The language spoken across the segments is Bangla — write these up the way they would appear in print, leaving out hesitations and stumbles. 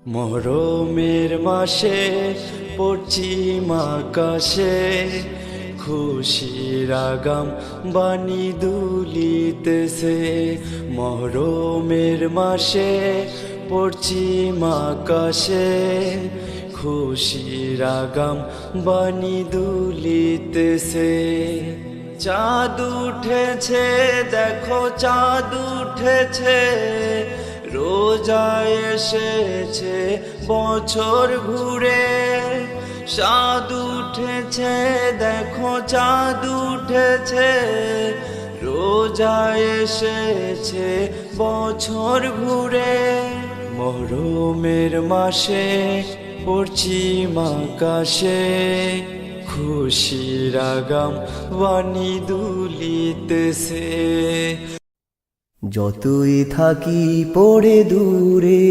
মহরমের মাসে পশ্চিম আকাশে খুশির আগাম বাণী দুলিতেছে। মহরমের মাসে পশ্চিম আকাশে খুশির আগাম বাণী দুলিতেছে। চাঁদ উঠেছে, দেখো চাঁদ উঠেছে, রোজায় এসেছে বছর ঘুরে। চাঁদ উঠেছে, দেখো চাঁদ উঠেছে, রোজায় এসেছে বছর ঘুরে। মহরমের মাসে পশ্চিম আকাশে খুশির আগাম বাণী দুলিতেছে। যতই থাকি পড়ে দূরে,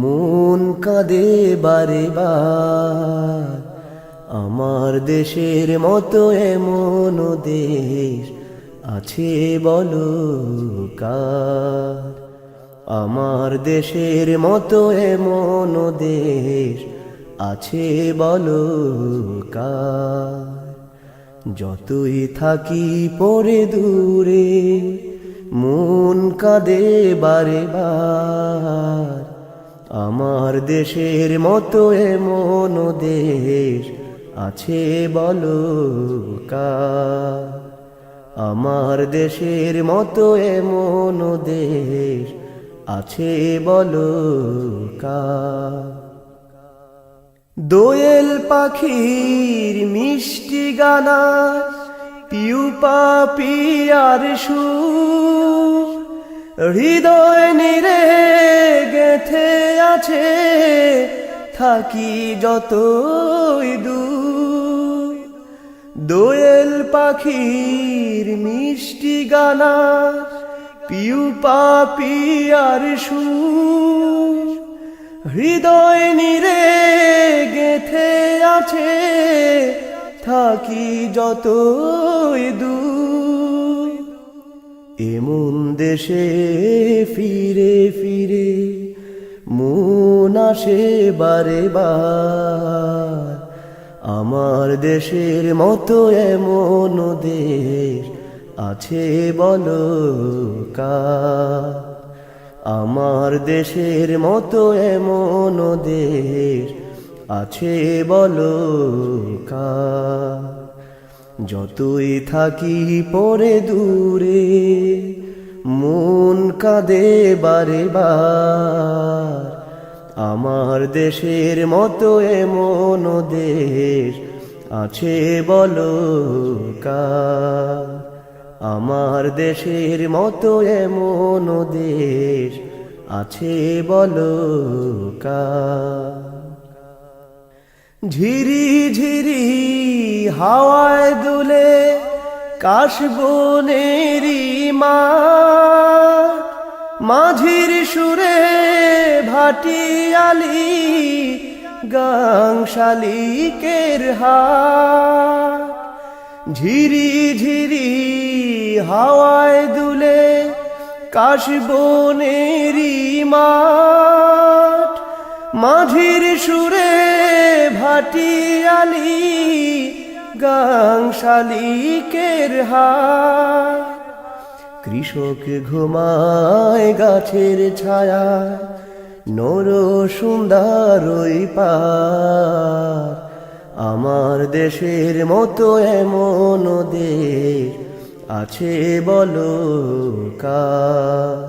মন কাঁদে বারে বার। আমার দেশের মতো এমন দেশ আছে বলো কার? আমার দেশের মতো এমন দেশ আছে বলো কার? যতই থাকি পড়ে দূরে, মন কাঁদে বারে বার। আমার দেশের মতো এমন দেশ আছে বলো কার? আমার দেশের মতো এমন দেশ আছে বলো কার? দোয়েল পাখির মিষ্টি গানা, পিউ পাপিয়ার সুর, হৃদয় নিরে গেথে আছে, থাকি যতই দূর। দোয়েল পাখির মিষ্টি গানা, পিউ পাপিয়ার সুর, হৃদয় নিরে গেথে আছে, থাকি যতই দূর। এমন দেশে ফিরে ফিরে মন আসে বারে বার। আমার দেশের মতো এমন দেশ আছে বলো কার? আমার দেশের মতো এমন দেশ আছে বলো কার? যতই থাকি পড়ে দূরে, মন কাঁদে বারে বার। আমার দেশের মতো এমন দেশ আছে বলো কার? আমার দেশের মতো এমন দেশ আছে বলো কার? ঝিরি ঝিরি হাওয়ায় দুলে কাশবনেরি মাঠ, মাঝির সুরে ভাটিয়ালি গাং শালিকের হাট। ঝিরি ঝিরি হাওয়ায় দুলে কাশবনেরি মাঠ, মাঝির সুরে ভাটিয়ালি গাং শালিকের হাট। কৃষক ঘুমায় গাছের ছায়া, নর সুন্দর ওই পার। আমার দেশের মতো এমন দেশ আছে বলো কার?